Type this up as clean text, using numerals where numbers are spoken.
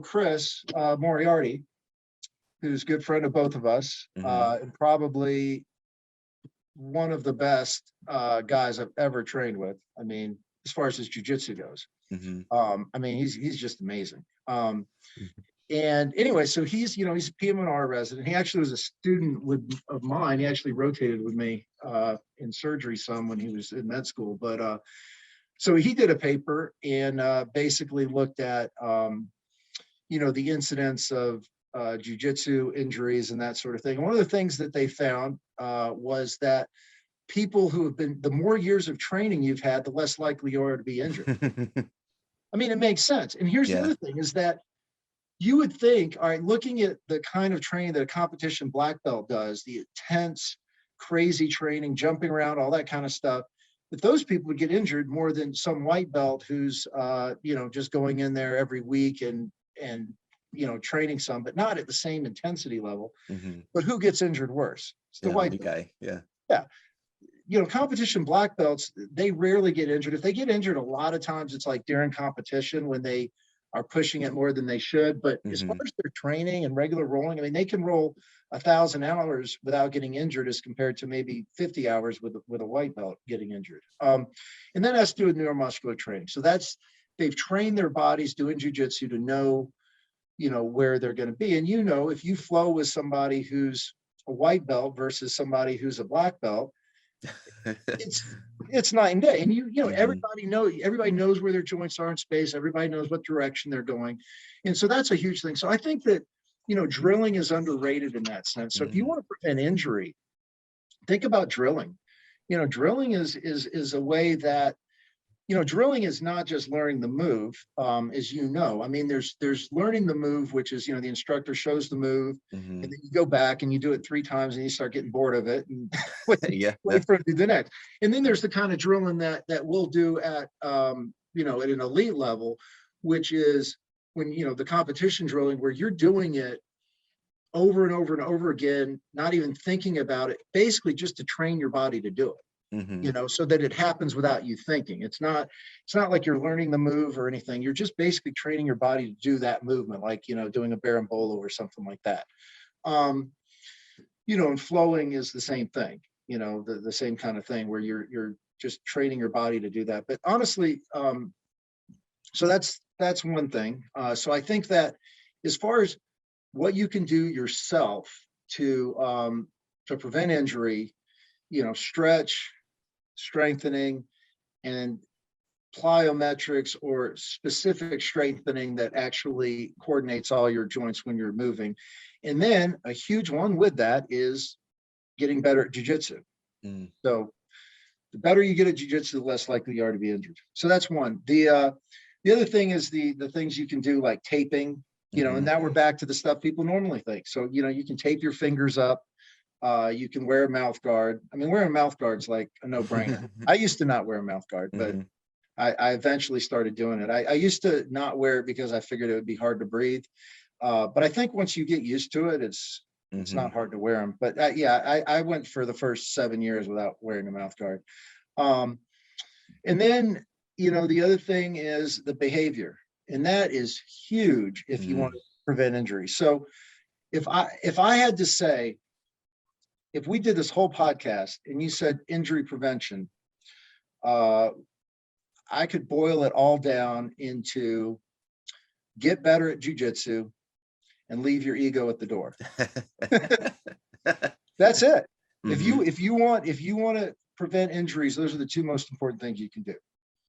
Chris Moriarty, who's a good friend of both of us, and probably one of the best guys I've ever trained with. I mean, as far as his jiu-jitsu goes. I mean, he's just amazing. And anyway, so he's a PM&R resident. He actually was a student of mine. He actually rotated with me in surgery some when he was in med school. But so he did a paper and basically looked at, the incidence of jiu-jitsu injuries and that sort of thing. And one of the things that they found was that people who have been, the more years of training you've had, the less likely you are to be injured. I mean, it makes sense. And here's the other thing is that you would think, all right, looking at the kind of training that a competition black belt does, the intense, crazy training, jumping around, all that kind of stuff, that those people would get injured more than some white belt who's, just going in there every week and training some, but not at the same intensity level. But who gets injured worse? It's the white guy. Yeah. Competition black belts, they rarely get injured. If they get injured, a lot of times it's like during competition when they are pushing it more than they should. But as far as their training and regular rolling, I mean, they can roll 1,000 hours without getting injured as compared to maybe 50 hours with a white belt getting injured. And that has to do with neuromuscular training. So they've trained their bodies doing jiu-jitsu to know, where they're going to be. And, if you flow with somebody who's a white belt versus somebody who's a black belt, it's night and day. And everybody knows where their joints are in space. Everybody knows what direction they're going. And so that's a huge thing. So I think that, drilling is underrated in that sense. So if you want to prevent injury, think about drilling. Drilling is a way that, drilling is not just learning the move, as I mean, there's learning the move, which is, the instructor shows the move, and then you go back and you do it 3 times and you start getting bored of it and wait for it to do the next. And then there's the kind of drilling that we'll do at, at an elite level, which is when, the competition drilling where you're doing it over and over and over again, not even thinking about it, basically just to train your body to do it. So that it happens without you thinking. It's not like you're learning the move or anything. You're just basically training your body to do that movement, like, doing a berimbolo or something like that. And flowing is the same thing, the same kind of thing where you're just training your body to do that. But honestly, so that's one thing. So I think that as far as what you can do yourself to prevent injury, stretch, strengthening, and plyometrics or specific strengthening that actually coordinates all your joints when you're moving. And then a huge one with that is getting better at jiu-jitsu. So the better you get at jiu-jitsu, the less likely you are to be injured. So that's one. The other thing is the things you can do, like taping, and now we're back to the stuff people normally think. So, you can tape your fingers up. You can wear a mouth guard. I mean, wearing a mouth guard is like a no-brainer. I used to not wear a mouth guard, but I eventually started doing it. I used to not wear it because I figured it would be hard to breathe. But I think once you get used to it, it's not hard to wear them. But I went for the first 7 years without wearing a mouth guard. And then, the other thing is the behavior. And that is huge if you want to prevent injury. So if I had to say, if we did this whole podcast and you said injury prevention, I could boil it all down into get better at jiu-jitsu and leave your ego at the door. That's it. If you want to prevent injuries, those are the 2 most important things you can do.